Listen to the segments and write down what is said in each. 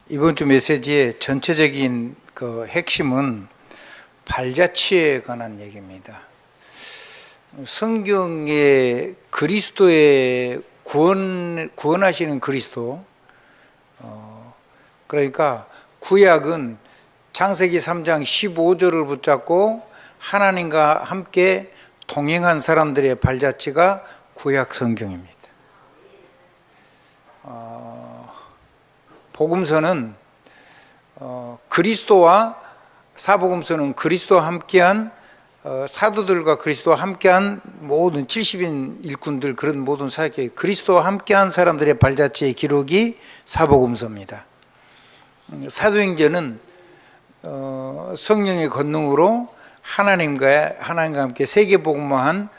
이번 주 메시지의 전체적인 그 핵심은 발자취에 관한 얘기입니다. 성경에 그리스도의 구원하시는 그리스도, 그러니까 구약은 창세기 3장 15절을 붙잡고 하나님과 함께 동행한 사람들의 발자취가 구약 성경입니다. 복음서는 그리스도와 사복음서는 그리스도와 함께한 사도들과 그리스도와 함께한 모든 70인 일꾼들, 그런 모든 사역에 그리스도와 함께한 사람들의 발자취의 기록이 사복음서입니다. 사도행전은 성령의 권능으로 하나님과 함께 세계복음화한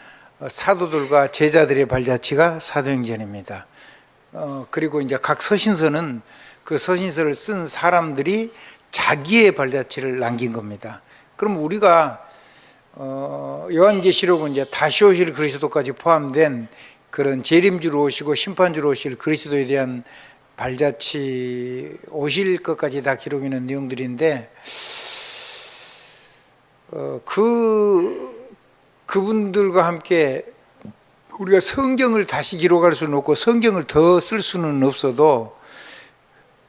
사도들과 제자들의 발자취가 사도행전입니다. 그리고 이제 각 서신서는 그 서신서를 쓴 사람들이 자기의 발자취를 남긴 겁니다. 그럼 우리가 요한계시록은 이제 다시 오실 그리스도까지 포함된 그런 재림주로 오시고 심판주로 오실 그리스도에 대한 발자취 오실 것까지 다 기록해 있는 내용들인데 그분들과 함께 우리가 성경을 다시 기록할 수는 없고 성경을 더 쓸 수는 없어도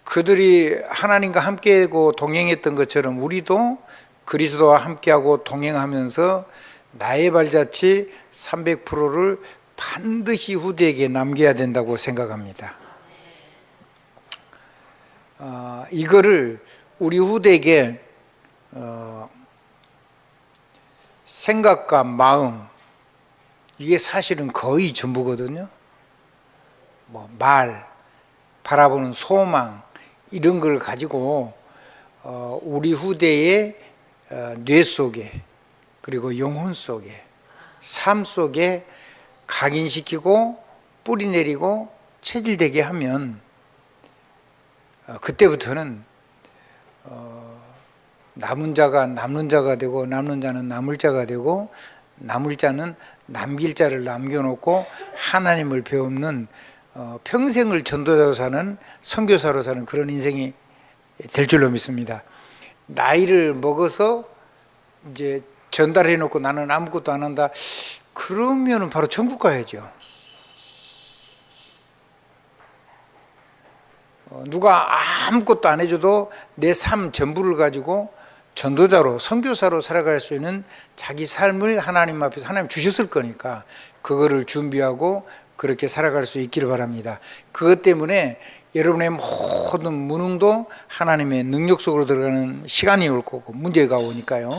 그들이 하나님과 함께하고 동행했던 것처럼 우리도 그리스도와 함께하고 동행하면서 나의 발자취 300%를 반드시 후대에게 남겨야 된다고 생각합니다. 이거를 우리 후대에게 생각과 마음, 이게 사실은 거의 전부거든요. 말, 바라보는 소망, 이런 걸 가지고 우리 후대의 뇌 속에 그리고 영혼 속에 삶 속에 각인시키고 뿌리 내리고 체질되게 하면 그때부터는 남은 자가 남는 자가 되고 남는 자는 남을 자가 되고 남을 자는 남길 자를 남겨놓고 하나님을 배우는 평생을 전도자로 사는 선교사로 사는 그런 인생이 될 줄로 믿습니다. 나이를 먹어서 이제 전달해 놓고 나는 아무것도 안 한다, 그러면은 바로 천국 가야죠. 누가 아무것도 안 해줘도 내 삶 전부를 가지고 전도자로 선교사로 살아갈 수 있는 자기 삶을 하나님 앞에서 하나님 주셨을 거니까 그거를 준비하고 그렇게 살아갈 수 있기를 바랍니다. 그것 때문에 여러분의 모든 무능도 하나님의 능력 속으로 들어가는 시간이 올 거고 문제가 오니까요.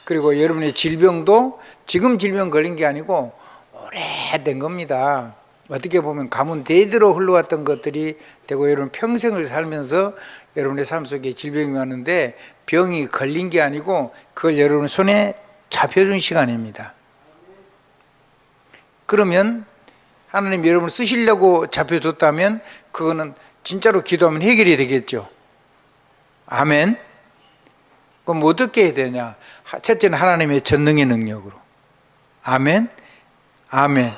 그리고 여러분의 질병도 지금 질병 걸린 게 아니고 오래된 겁니다. 어떻게 보면 가문 대대로 흘러왔던 것들이 되고 여러분 평생을 살면서 여러분의 삶 속에 질병이 왔는데 병이 걸린 게 아니고 그걸 여러분 손에 잡혀준 시간입니다. 그러면 하나님 여러분을 쓰시려고 잡혀줬다면 그거는 진짜로 기도하면 해결이 되겠죠. 아멘. 그럼 어떻게 해야 되냐? 첫째는 하나님의 전능의 능력으로. 아멘. 아멘.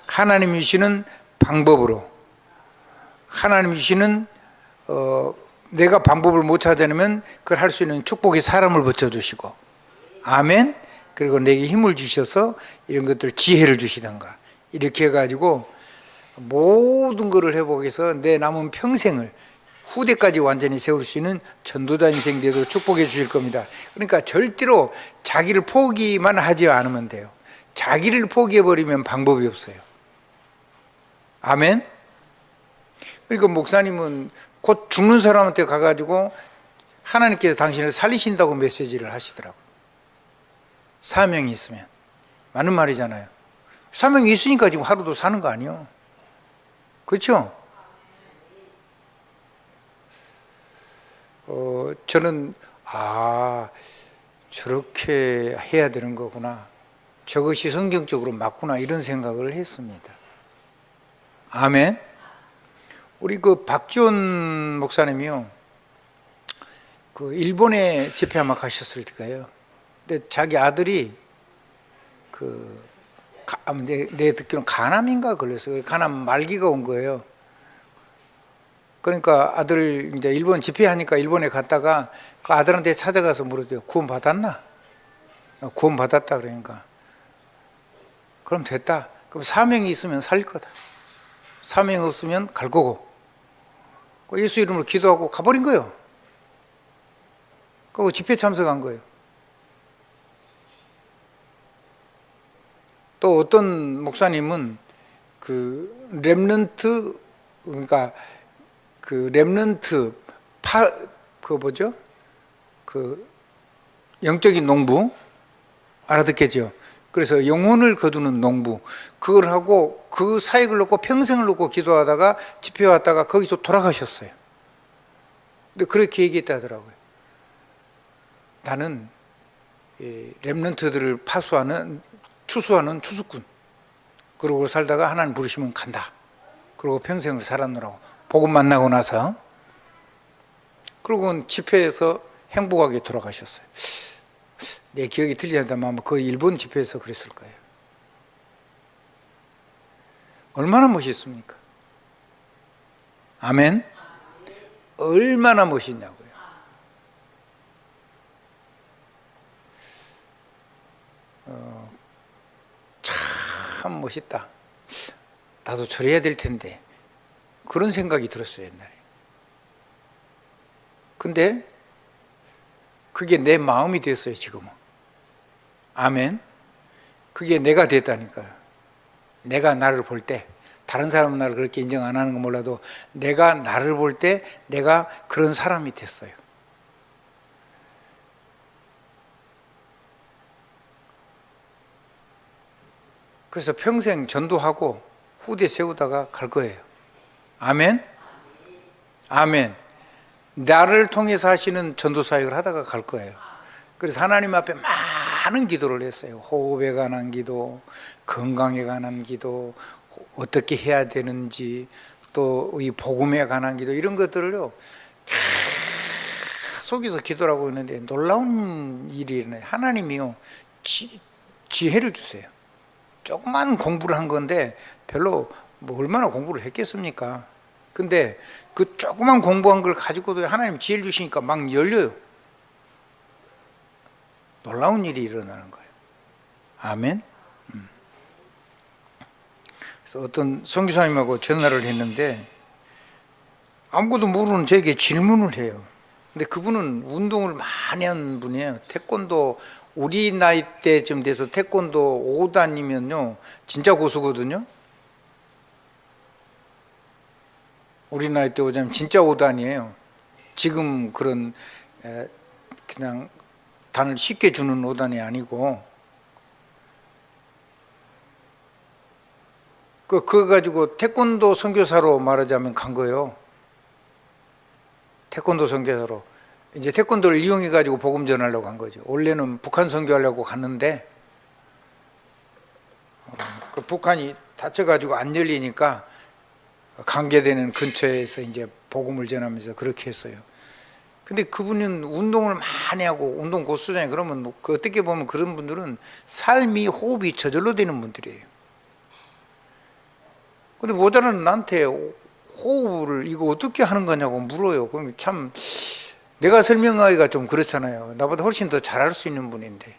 하나님이 주시는 방법으로. 하나님이 주시는 내가 방법을 못 찾아내면 그걸 할 수 있는 축복의 사람을 붙여주시고. 아멘. 그리고 내게 힘을 주셔서 이런 것들 지혜를 주시던가 이렇게 해가지고 모든 것을 회복해서 내 남은 평생을 후대까지 완전히 세울 수 있는 전도자 인생 되도록 축복해 주실 겁니다. 그러니까 절대로 자기를 포기만 하지 않으면 돼요. 자기를 포기해버리면 방법이 없어요. 아멘. 그러니까 목사님은 곧 죽는 사람한테 가가지고 하나님께서 당신을 살리신다고 메시지를 하시더라고요. 사명이 있으면. 맞는 말이잖아요. 사명이 있으니까 지금 하루도 사는 거 아니에요. 그렇죠? 저는 저렇게 해야 되는 거구나, 저것이 성경적으로 맞구나, 이런 생각을 했습니다. 아멘. 우리 그 박지원 목사님이요, 그 일본에 집회 아마 가셨을 때가요. 근데 자기 아들이 내 듣기로는 간암인가 걸렸어요. 간암 말기가 온 거예요. 그러니까 아들 이제 일본 집회하니까 일본에 갔다가 그 아들한테 찾아가서 물었대요. 구원 받았나? 구원 받았다 그러니까. 그럼 됐다. 그럼 사명이 있으면 살 거다. 사명이 없으면 갈 거고. 예수 이름으로 기도하고 가버린 거예요. 그 집회 참석한 거예요. 또 어떤 목사님은 그 렘넌트, 그러니까 그 렘넌트 그 뭐죠? 그 영적인 농부 알아듣겠죠? 그래서 영혼을 거두는 농부, 그걸 하고 그 사역을 놓고 평생을 놓고 기도하다가 집회 왔다가 거기서 돌아가셨어요. 근데 그렇게 얘기했다 하더라고요. 나는 렘넌트들을 추수하는 추수꾼, 그러고 살다가 하나님 부르시면 간다. 그러고 평생을 살았노라고. 복음 만나고 나서. 그러고 집회에서 행복하게 돌아가셨어요. 내 기억이 틀리지 않다면 그 일본 집회에서 그랬을 거예요. 얼마나 멋있습니까? 아멘. 얼마나 멋있냐고요. 참 멋있다. 나도 저래야 될 텐데, 그런 생각이 들었어요, 옛날에. 근데 그게 내 마음이 됐어요, 지금은. 아멘. 그게 내가 됐다니까요. 내가 나를 볼 때, 다른 사람은 나를 그렇게 인정 안 하는 건 몰라도 내가 나를 볼 때 내가 그런 사람이 됐어요. 그래서 평생 전도하고 후대 세우다가 갈 거예요. 아멘. 아멘. 나를 통해서 하시는 전도사역을 하다가 갈 거예요. 그래서 하나님 앞에 많은 기도를 했어요. 호흡에 관한 기도, 건강에 관한 기도, 어떻게 해야 되는지, 또 이 복음에 관한 기도, 이런 것들을요 계속해서 기도를 하고 있는데 놀라운 일이네. 하나님이요 지혜를 주세요. 조그만 공부를 한 건데 별로 뭐 얼마나 공부를 했겠습니까? 근데 그 조그만 공부한 걸 가지고도 하나님 지혜를 주시니까 막 열려요. 놀라운 일이 일어나는 거예요. 아멘. 그래서 어떤 선교사님하고 전화를 했는데 아무것도 모르는 저에게 질문을 해요. 근데 그분은 운동을 많이 한 분이에요. 태권도, 우리 나이 때쯤 돼서 태권도 5단이면요 진짜 고수거든요. 우리 나이 때 오자면 진짜 5단이에요. 지금 그런 그냥 단을 쉽게 주는 5단이 아니고, 그거 가지고 태권도 선교사로 말하자면 간 거예요. 태권도 선교사로. 이제 태권도를 이용해 가지고 복음 전하려고 한 거죠. 원래는 북한 선교하려고 갔는데 그 북한이 닫혀 가지고 안 열리니까 관계되는 근처에서 이제 복음을 전하면서 그렇게 했어요. 근데 그분은 운동을 많이 하고 운동 고수잖아요. 그러면 그 어떻게 보면 그런 분들은 삶이 호흡이 저절로 되는 분들이에요. 근데 모자라는 나한테 호흡을 이거 어떻게 하는 거냐고 물어요. 그럼 참 내가 설명하기가 좀 그렇잖아요. 나보다 훨씬 더 잘할 수 있는 분인데.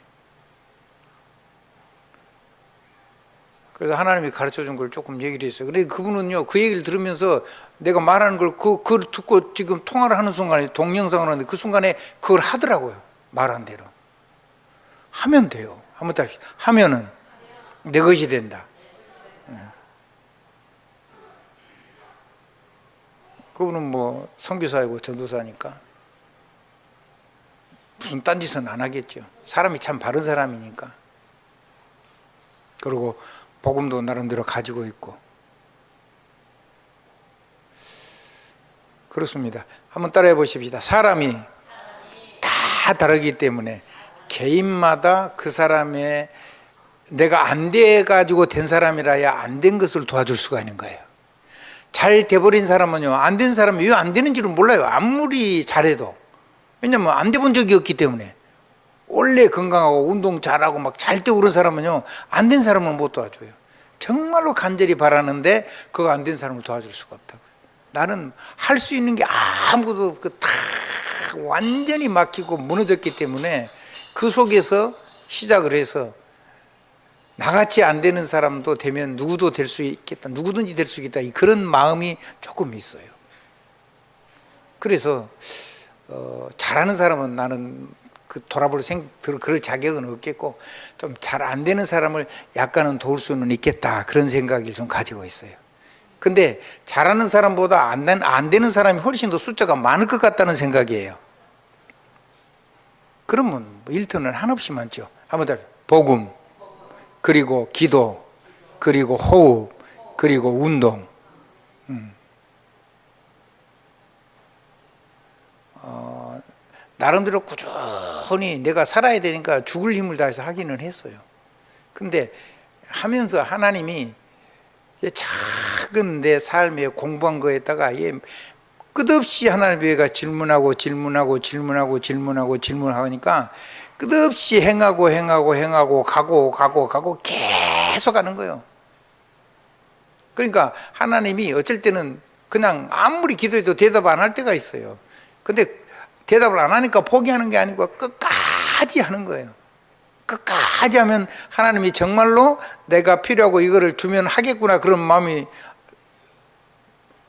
그래서 하나님이 가르쳐 준 걸 조금 얘기를 했어요. 근데 그분은요, 그 얘기를 들으면서 내가 말하는 걸 그걸 듣고 지금 통화를 하는 순간에 동영상을 하는데 그 순간에 그걸 하더라고요. 말한 대로. 하면 돼요. 한번 딱 하면은 내 것이 된다. 그분은 뭐 선교사이고 전도사니까 무슨 딴짓은 안 하겠죠. 사람이 참 바른 사람이니까. 그리고 복음도 나름대로 가지고 있고. 그렇습니다. 한번 따라해 보십시다. 사람이 다 다르기 때문에 개인마다 그 사람의 내가 안 돼 가지고 된 사람이라야 안 된 것을 도와줄 수가 있는 거예요. 잘 돼버린 사람은요, 안 된 사람이 왜 안 되는지를 몰라요. 아무리 잘해도. 왜냐면 안 돼 본 적이 없기 때문에. 원래 건강하고 운동 잘하고 막 잘 되고 그런 사람은요, 안 된 사람은 못 도와줘요. 정말로 간절히 바라는데 그거 안 된 사람을 도와줄 수가 없다고요. 나는 할 수 있는 게 아무것도 없고 다 완전히 막히고 무너졌기 때문에 그 속에서 시작을 해서 나같이 안 되는 사람도 되면 누구도 될 수 있겠다, 누구든지 될 수 있겠다, 그런 마음이 조금 있어요. 그래서 잘하는 사람은 나는 그럴 자격은 없겠고, 좀 잘 안 되는 사람을 약간은 도울 수는 있겠다, 그런 생각을 좀 가지고 있어요. 근데 잘하는 사람보다 안 되는 사람이 훨씬 더 숫자가 많을 것 같다는 생각이에요. 그러면 일터는 한없이 많죠. 한번 더, 복음, 그리고 기도, 그리고 호흡, 그리고 운동. 나름대로 꾸준히 내가 살아야 되니까 죽을 힘을 다해서 하기는 했어요. 근데 하면서 하나님이 작은 내 삶에 공부한 거에다가 끝없이 하나님에게 질문하고 질문하니까 끝없이 행하고 가고 계속 하는 거예요. 그러니까 하나님이 어쩔 때는 그냥 아무리 기도해도 대답 안 할 때가 있어요. 근데 대답을 안 하니까 포기하는 게 아니고 끝까지 하는 거예요. 끝까지 하면 하나님이 정말로 내가 필요하고 이거를 주면 하겠구나, 그런 마음이.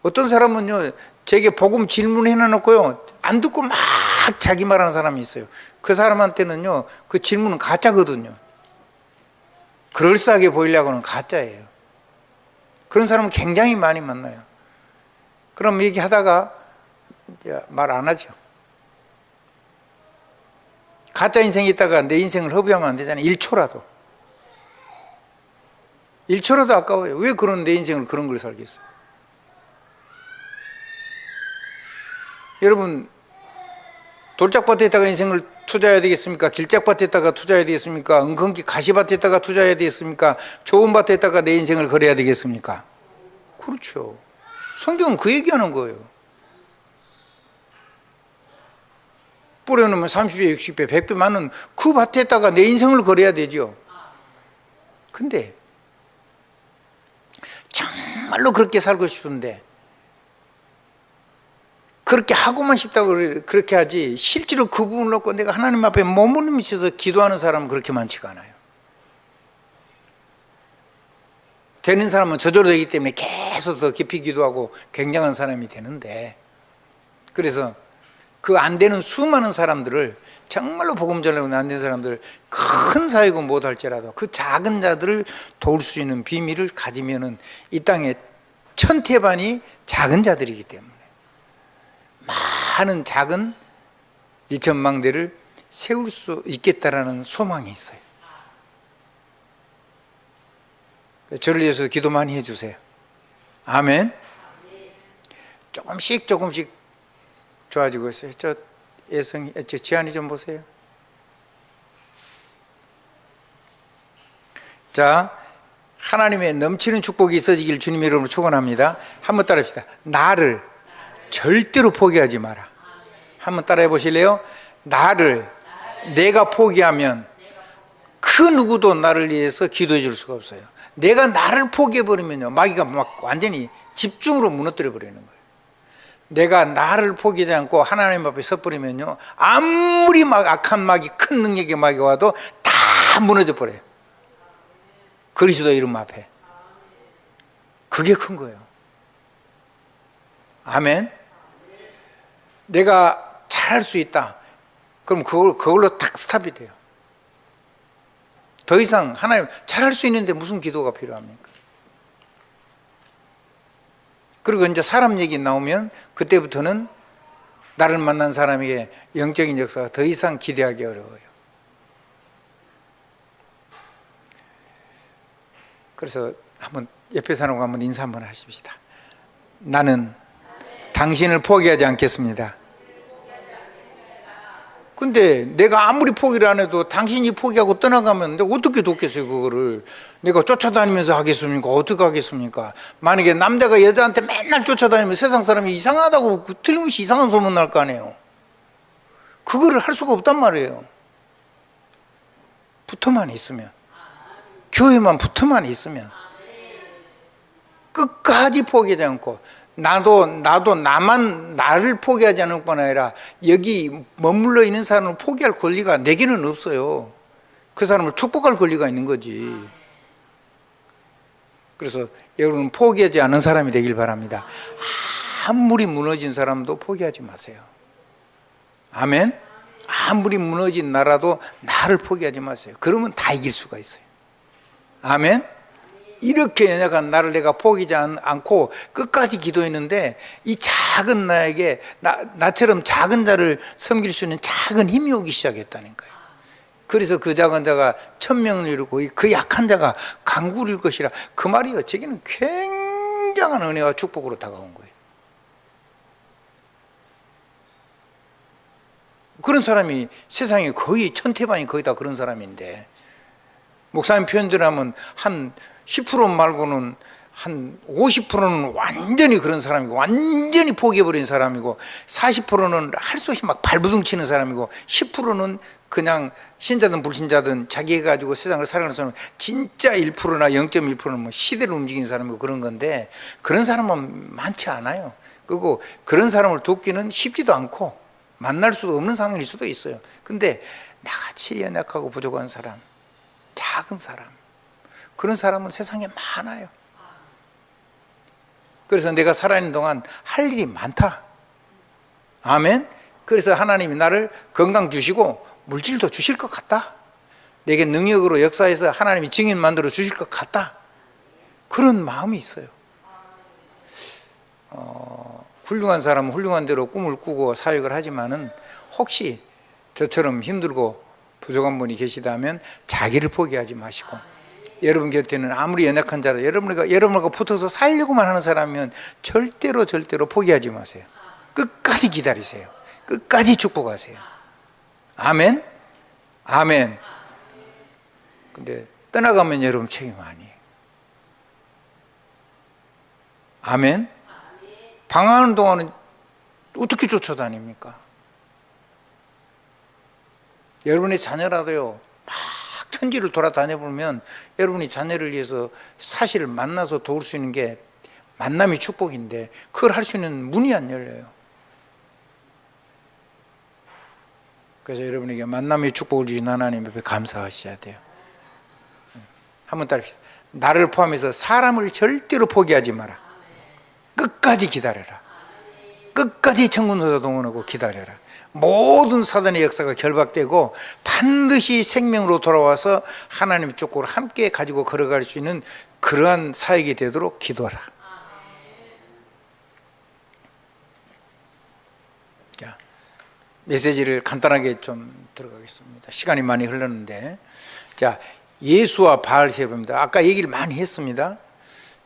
어떤 사람은요, 제게 복음 질문해 놔놓고요, 안 듣고 막 자기 말하는 사람이 있어요. 그 사람한테는요, 그 질문은 가짜거든요. 그럴싸하게 보이려고는 가짜예요. 그런 사람은 굉장히 많이 만나요. 그럼 얘기하다가 이제 말 안 하죠. 가짜 인생이 있다가 내 인생을 허비하면 안 되잖아요. 1초라도 아까워요. 왜 그런 내 인생을 그런 걸 살겠어요? 여러분, 돌짝밭에다가 인생을 투자해야 되겠습니까? 길짝밭에다가 투자해야 되겠습니까? 은근히 가시밭에다가 투자해야 되겠습니까? 좋은 밭에다가 내 인생을 걸어야 되겠습니까? 그렇죠. 성경은 그 얘기하는 거예요. 뿌려놓으면 30배, 60배, 100배 많은 그 밭에다가 내 인생을 걸어야 되죠. 근데 정말로 그렇게 살고 싶은데, 그렇게 하고만 싶다고 그렇게 하지, 실제로 그 부분을 놓고 내가 하나님 앞에 몸부림치면서 기도하는 사람은 그렇게 많지가 않아요. 되는 사람은 저절로 되기 때문에 계속 더 깊이 기도하고 굉장한 사람이 되는데, 그래서 그 안 되는 수많은 사람들을, 정말로 복음 전하고 안 되는 사람들을 큰 사역은 못할지라도 그 작은 자들을 도울 수 있는 비밀을 가지면은 이 땅에 천태반이 작은 자들이기 때문에 많은 작은 일천망대를 세울 수 있겠다라는 소망이 있어요. 저를 위해서 기도 많이 해주세요. 아멘. 조금씩 좋아지고 있어요. 저 지안이 좀 보세요. 자, 하나님의 넘치는 축복이 있어지길 주님의 이름으로 축원합니다. 한번 따라합시다. 나를 절대로 포기하지 마라. 한번 따라해 보실래요? 나를 내가 포기하면 그 누구도 나를 위해서 기도해 줄 수가 없어요. 내가 나를 포기해 버리면요, 마귀가 막 완전히 집중으로 무너뜨려 버리는 거예요. 내가 나를 포기하지 않고 하나님 앞에 섰버리면요, 아무리 막 악한 마귀, 큰 능력의 마귀가 와도 다 무너져 버려요. 그리스도 이름 앞에. 그게 큰 거예요. 아멘. 내가 잘할 수 있다, 그럼 그걸로 딱 스탑이 돼요. 더 이상 하나님 잘할 수 있는데 무슨 기도가 필요합니까? 그리고 이제 사람 얘기 나오면 그때부터는 나를 만난 사람에게 영적인 역사가 더 이상 기대하기 어려워요. 그래서 한번 옆에 사람과 한번 인사 한번 하십시다. 나는 당신을 포기하지 않겠습니다. 근데 내가 아무리 포기를 안 해도 당신이 포기하고 떠나가면 내가 어떻게 돕겠어요? 그거를 내가 쫓아다니면서 하겠습니까? 어떻게 하겠습니까? 만약에 남자가 여자한테 맨날 쫓아다니면 세상 사람이 이상하다고 틀림없이 이상한 소문 날 거 아니에요. 그거를 할 수가 없단 말이에요. 붙어만 있으면, 교회만 붙어만 있으면, 끝까지 포기하지 않고 나만 나를 포기하지 않을 뿐 아니라 여기 머물러 있는 사람을 포기할 권리가 내게는 없어요. 그 사람을 축복할 권리가 있는 거지. 그래서 여러분 포기하지 않은 사람이 되길 바랍니다. 아무리 무너진 사람도 포기하지 마세요. 아멘. 아무리 무너진 나라도 나를 포기하지 마세요. 그러면 다 이길 수가 있어요. 아멘. 이렇게 연약한 나를 내가 포기하지 않고 끝까지 기도했는데 이 작은 나에게 나처럼 작은 자를 섬길 수 있는 작은 힘이 오기 시작했다니까요. 그래서 그 작은 자가 1000명을 이루고 그 약한 자가 강구를 이룰 것이라. 그 말이요, 제게는 굉장한 은혜와 축복으로 다가온 거예요. 그런 사람이 세상에 거의 천태반이 거의 다 그런 사람인데, 목사님 표현대로 하면 한 10% 말고는 한 50%는 완전히 그런 사람이고, 완전히 포기해버린 사람이고, 40%는 할 수 없이 막 발부둥 치는 사람이고, 10%는 그냥 신자든 불신자든 자기가 가지고 세상을 살아가는 사람은 진짜 1%나 0.1%는 뭐 시대를 움직이는 사람이고 그런 건데, 그런 사람은 많지 않아요. 그리고 그런 사람을 돕기는 쉽지도 않고 만날 수도 없는 상황일 수도 있어요. 근데 나같이 연약하고 부족한 사람, 작은 사람, 그런 사람은 세상에 많아요. 그래서 내가 살아있는 동안 할 일이 많다. 아멘. 그래서 하나님이 나를 건강 주시고 물질도 주실 것 같다. 내게 능력으로 역사해서 하나님이 증인 만들어 주실 것 같다. 그런 마음이 있어요. 훌륭한 사람은 훌륭한 대로 꿈을 꾸고 사역을 하지만은, 혹시 저처럼 힘들고 부족한 분이 계시다면 자기를 포기하지 마시고, 여러분 곁에는 아무리 연약한 자라 여러분과 붙어서 살려고만 하는 사람이면 절대로 포기하지 마세요. 끝까지 기다리세요. 끝까지 축복하세요. 아멘. 아멘. 근데 떠나가면 여러분 책임 아니에요. 아멘. 방황하는 동안은 어떻게 쫓아다닙니까? 여러분의 자녀라도요, 막 천지를 돌아다녀 보면 여러분이 자녀를 위해서 사실을 만나서 도울 수 있는 게 만남이 축복인데, 그걸 할 수 있는 문이 안 열려요. 그래서 여러분에게 만남의 축복을 주신 하나님 앞에 감사하셔야 돼요. 한번 따라합시다. 나를 포함해서 사람을 절대로 포기하지 마라. 끝까지 기다려라. 끝까지 천군노사 동원하고 기다려라. 모든 사단의 역사가 결박되고 반드시 생명으로 돌아와서 하나님 쪽으로 함께 가지고 걸어갈 수 있는 그러한 사역이 되도록 기도하라. 자, 메시지를 간단하게 좀 들어가겠습니다. 시간이 많이 흘렀는데, 자, 예수와 바알세바입니다. 아까 얘기를 많이 했습니다.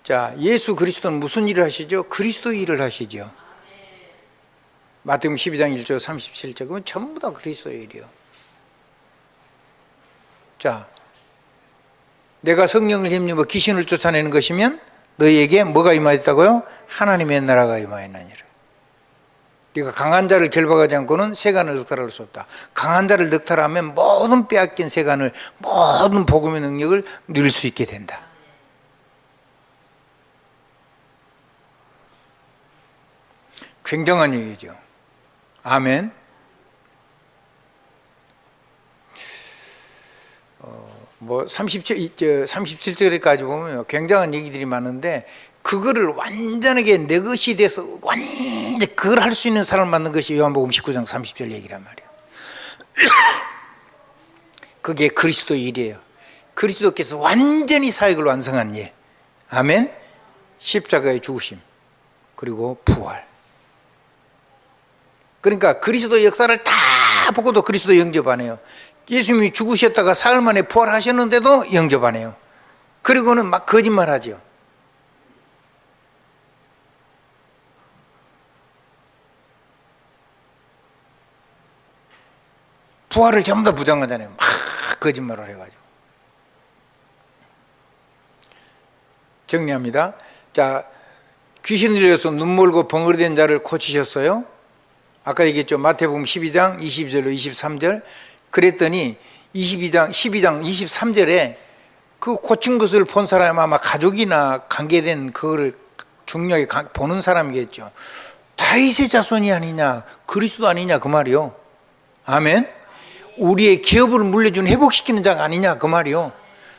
자, 예수 그리스도는 무슨 일을 하시죠? 그리스도 일을 하시죠. 마태복음 12장 1절 37절, 그건 전부 다 그리스도의 일이요. 자, 내가 성령을 힘입어 귀신을 쫓아내는 것이면 너희에게 뭐가 임하였다고요? 하나님의 나라가 임하였느니라. 네가 강한 자를 결박하지 않고는 세간을 넉탈할 수 없다. 강한 자를 넉탈하면 모든 빼앗긴 세간을, 모든 복음의 능력을 누릴 수 있게 된다. 굉장한 얘기죠. 아멘. 뭐 37절까지 보면 굉장한 얘기들이 많은데, 그거를 완전하게 내 것이 돼서 완전 그걸 할 수 있는 사람을 만든 것이 요한복음 19장 30절 얘기란 말이에요. 그게 그리스도의 일이에요. 그리스도께서 완전히 사역을 완성한 일. 아멘. 십자가의 죽으심, 그리고 부활. 그러니까 그리스도의 역사를 다 보고도 그리스도 영접 안 해요. 예수님이 죽으셨다가 사흘 만에 부활하셨는데도 영접 안 해요. 그리고는 막 거짓말하죠. 부활을 전부 다 부정하잖아요. 막 거짓말을 해가지고. 정리합니다. 자, 귀신 들려서 눈멀고 벙어리된 자를 고치셨어요. 아까 얘기했죠. 마태복음 12장 22절로 23절. 그랬더니 12장 23절에 그 고친 것을 본 사람이 아마 가족이나 관계된 그거를 중요하게 보는 사람이겠죠. 다윗의 자손이 아니냐, 그리스도 아니냐 그 말이요. 아멘. 우리의 기업을 물려준 회복시키는 자가 아니냐 그 말이요.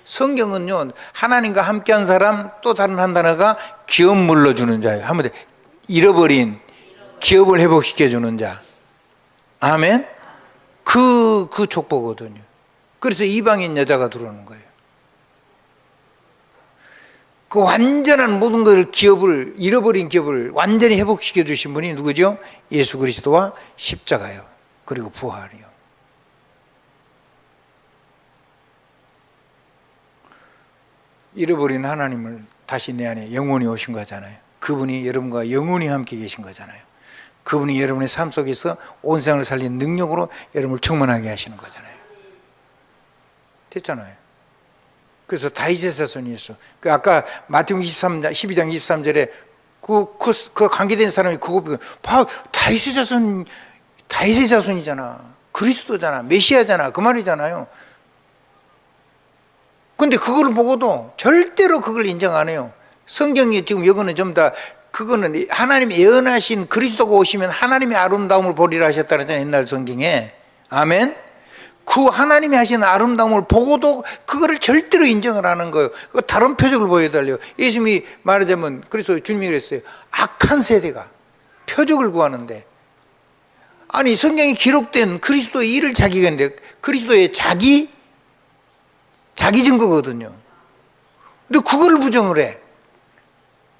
성경은요, 하나님과 함께한 사람, 또 다른 한 단어가 기업 물려주는 자예요. 한번 잃어버린 기업을 회복시켜주는 자. 아멘. 그 족보거든요. 그래서 이방인 여자가 들어오는 거예요. 그 완전한 모든 것을 기업을, 잃어버린 기업을 완전히 회복시켜 주신 분이 누구죠? 예수 그리스도와 십자가요. 그리고 부활이요. 잃어버린 하나님을 다시 내 안에 영원히 오신 거잖아요. 그분이 여러분과 영원히 함께 계신 거잖아요. 그분이 여러분의 삶 속에서 온 세상을 살리는 능력으로 여러분을 충만하게 하시는 거잖아요. 됐잖아요. 그래서 다윗의 자손이 있어. 아까 마태복음 12장 23절에 그 관계된 사람이 그거 봐, 다윗의 자손이잖아. 그리스도잖아. 메시아잖아. 그 말이잖아요. 근데 그걸 보고도 절대로 그걸 인정 안 해요. 성경이 지금 이거는 좀 다 그거는 하나님이 예언하신 그리스도가 오시면 하나님의 아름다움을 보리라 하셨다 그랬잖아요. 옛날 성경에. 아멘. 그 하나님이 하신 아름다움을 보고도 그거를 절대로 인정을 하는 거예요. 다른 표적을 보여달래요. 예수님이 말하자면 그래서 주님이 그랬어요. 악한 세대가 표적을 구하는데, 아니 성경에 기록된 그리스도의 일을 자기가 했는데 그리스도의 자기 증거거든요. 근데 그걸 부정을 해.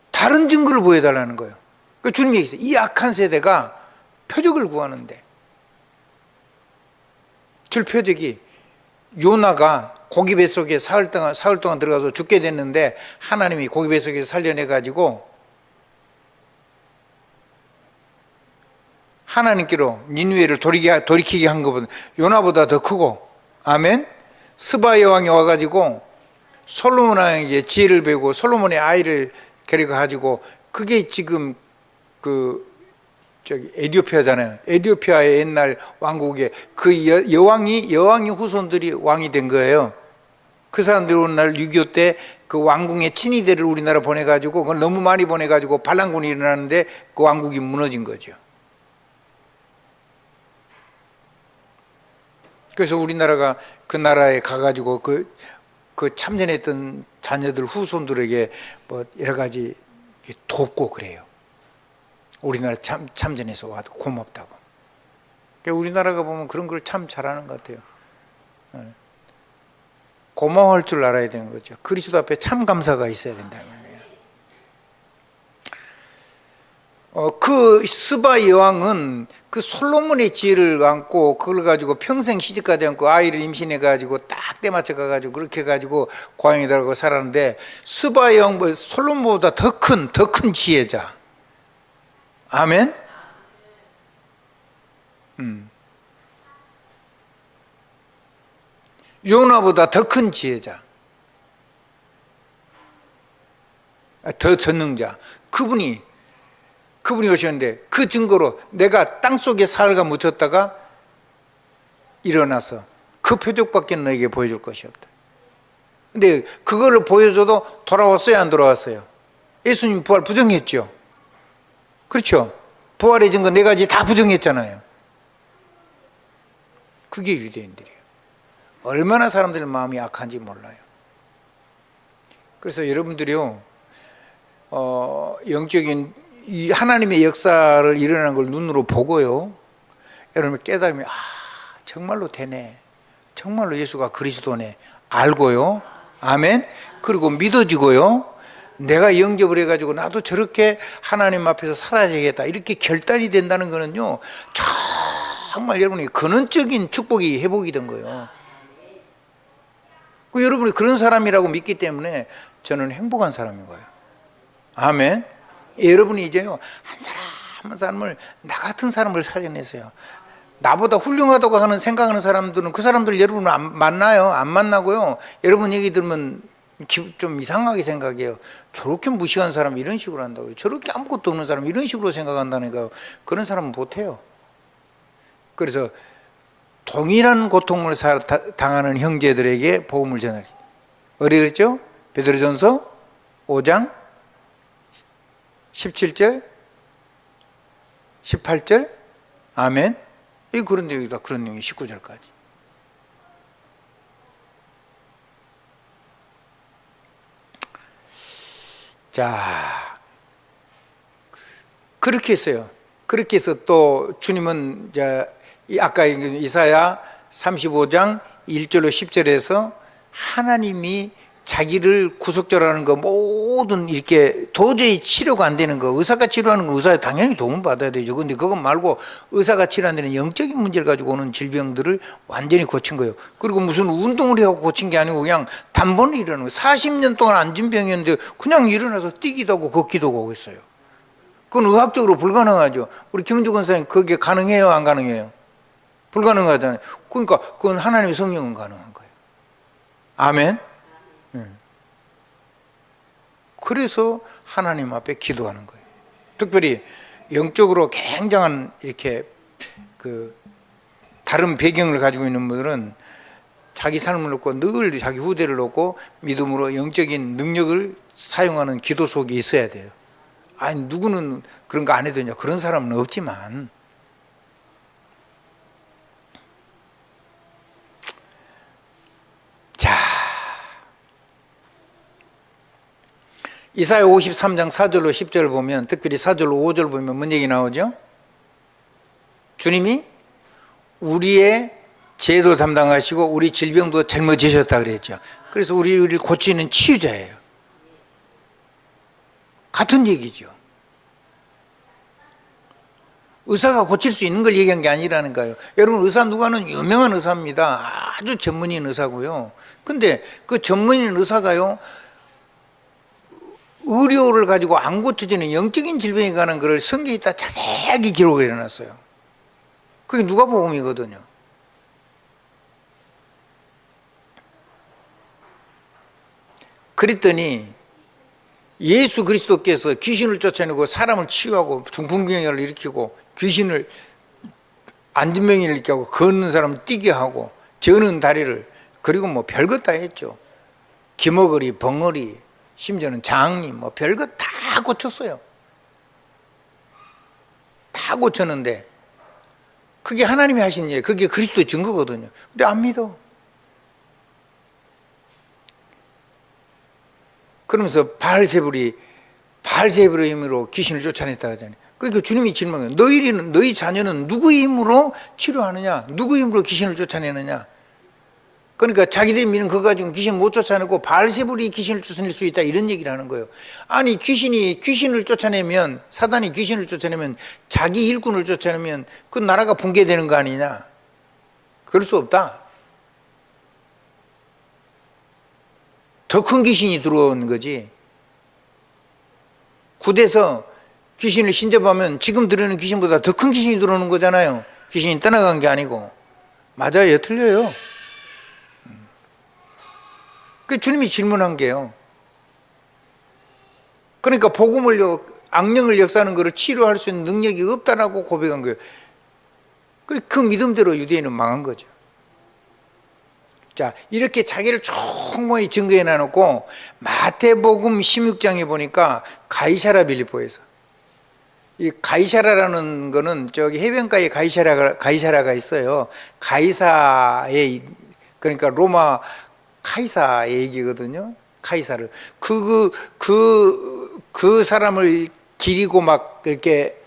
다른 증거를 보여달라는 거예요. 그러니까 주님이 얘기했어요. 이 악한 세대가 표적을 구하는데, 줄 표적이 요나가 고기 뱃속에 사흘 동안 들어가서 죽게 됐는데 하나님이 고기 뱃속에서 살려내가지고 하나님께로 니느웨를 돌이키게 한 것보다 요나보다 더 크고, 아멘. 스바 여왕이 와가지고 솔로몬 왕에게 지혜를 배우고 솔로몬의 아이를 데려가지고, 그게 지금 에디오피아잖아요. 에디오피아의 옛날 왕국에 그 여왕이 후손들이 왕이 된 거예요. 그 사람들이 오늘날 6.25 때 그 왕궁의 친위대를 우리나라 보내가지고, 그걸 너무 많이 보내가지고 반란군이 일어나는데 그 왕국이 무너진 거죠. 그래서 우리나라가 그 나라에 가가지고 그 참전했던 자녀들 후손들에게 뭐 여러 가지 돕고 그래요. 우리나라 참전해서 와도 고맙다고. 그러니까 우리나라가 보면 그런 걸 참 잘하는 것 같아요. 고마워할 줄 알아야 되는 거죠. 그리스도 앞에 참 감사가 있어야 된다는 거예요. 그 스바 여왕은 그 솔로몬의 지혜를 안고 그걸 가지고 평생 시집가지 않고 아이를 임신해 가지고 딱 때 맞춰 가지고 그렇게 가지고 고향에 들어가고 살았는데, 스바 여왕 솔로몬보다 더 큰 지혜자. 아멘. 요나보다 더 큰 지혜자, 더 전능자. 그분이 오셨는데 그 증거로 내가 땅속에 사흘간 묻혔다가 일어나서 그 표적밖에 너에게 보여줄 것이 없다. 근데 그거를 보여줘도 돌아왔어요, 안 돌아왔어요? 예수님 부활 부정했죠. 그렇죠? 부활의 증거 네 가지 다 부정했잖아요. 그게 유대인들이에요. 얼마나 사람들 마음이 악한지 몰라요. 그래서 여러분들이요, 영적인 이 하나님의 역사를 일어나는 걸 눈으로 보고요, 여러분 깨달으면 정말로 되네, 정말로 예수가 그리스도네 알고요, 아멘. 그리고 믿어지고요, 내가 영접을 해가지고 나도 저렇게 하나님 앞에서 살아야 되겠다 이렇게 결단이 된다는 거는요, 정말 여러분이 근원적인 축복이 회복이 된 거예요. 여러분이 그런 사람이라고 믿기 때문에 저는 행복한 사람인 거예요. 아멘. 여러분이 이제요, 한 사람을, 나 같은 사람을 살려내세요. 나보다 훌륭하다고 하는 생각하는 사람들은 그 사람들 여러분 안 만나요. 안 만나고요, 여러분 얘기 들으면 좀 이상하게 생각해요. 저렇게 무시한 사람 이런 식으로 한다고요. 저렇게 아무것도 없는 사람 이런 식으로 생각한다니까요. 그런 사람은 못해요. 그래서 동일한 고통을 당하는 형제들에게 복음을 전하리. 어디 그랬죠? 베드로전서 5장 17절, 18절, 아멘. 이 그런 내용이다. 그런 내용이 19절까지. 자, 그렇게 했어요. 그렇게 해서 또 주님은 이제 아까 이사야 35장 1절로 10절에서 하나님이 자기를 구속자라는 거 모든 이렇게 도저히 치료가 안 되는 거, 의사가 치료하는 거 의사에 당연히 도움 받아야 되죠. 근데 그것 말고 의사가 치료 안 되는 영적인 문제를 가지고 오는 질병들을 완전히 고친 거예요. 그리고 무슨 운동을 해서 고친 게 아니고 그냥 단번에 일어나는 거예요. 40년 동안 앉은 병이었는데 그냥 일어나서 뛰기도 하고 걷기도 하고 했어요. 그건 의학적으로 불가능하죠. 우리 김은주 권사님 그게 가능해요, 안 가능해요? 불가능하잖아요. 그러니까 그건 하나님의 성령은 가능한 거예요. 아멘. 그래서 하나님 앞에 기도하는 거예요. 특별히 영적으로 굉장한 이렇게 다른 배경을 가지고 있는 분들은 자기 삶을 놓고 늘 자기 후대를 놓고 믿음으로 영적인 능력을 사용하는 기도 속에 있어야 돼요. 아니 누구는 그런 거 안 해도 되냐, 그런 사람은 없지만, 자, 이사야 53장 4절로 10절 보면, 특별히 4절로 5절 보면 뭔 얘기 나오죠? 주님이 우리의 죄도 담당하시고 우리 질병도 짊어지셨다 그랬죠. 그래서 우리를 고치는 치유자예요. 같은 얘기죠. 의사가 고칠 수 있는 걸 얘기한 게 아니라는 거예요. 여러분, 의사 누가는 유명한 의사입니다. 아주 전문인 의사고요. 근데 그 전문인 의사가요, 의료를 가지고 안 고쳐지는 영적인 질병에 관한 것을 성경에다 자세하게 기록을 해놨어요. 그게 누가복음이거든요. 그랬더니 예수 그리스도께서 귀신을 쫓아내고 사람을 치유하고 중풍병을 일으키고 귀신을 안진병을 일으키게 하고 걷는 사람을 뛰게 하고 저는 다리를, 그리고 뭐 별것 다 했죠. 기머거리, 벙어리, 심지어는 장님, 뭐 별것 다 고쳤어요. 다 고쳤는데 그게 하나님이 하신 일, 그게 그리스도의 증거거든요. 근데 안 믿어. 그러면서 바알세불의 힘으로 귀신을 쫓아냈다 하잖아요. 그러니까 주님이 질문해요. 너희 자녀는 누구의 힘으로 치료하느냐? 누구의 힘으로 귀신을 쫓아내느냐? 그러니까 자기들이 믿는 그거 가지고 귀신 못 쫓아내고 바알세불이 귀신을 쫓아낼 수 있다, 이런 얘기를 하는 거예요. 아니 귀신을 쫓아내면, 사단이 귀신을 쫓아내면, 자기 일꾼을 쫓아내면 그 나라가 붕괴되는 거 아니냐? 그럴 수 없다. 더 큰 귀신이 들어오는 거지. 굿에서 귀신을 신접하면 지금 들어오는 귀신보다 더 큰 귀신이 들어오는 거잖아요. 귀신이 떠나간 게 아니고. 맞아요, 틀려요. 그 주님이 질문한 게요. 그러니까 복음을, 악령을 역사하는 것을 치료할 수 있는 능력이 없다라고 고백한 거예요. 그 믿음대로 유대인은 망한 거죠. 자, 이렇게 자기를 충분히 증거해 놔놓고 마태복음 16장에 보니까 가이사랴 빌립보에서, 이 가이사랴라는 거는 저기 해변가에 가이사랴가 있어요. 가이사의, 그러니까 로마 카이사의 얘기거든요. 카이사를 그 사람을 기리고 막 이렇게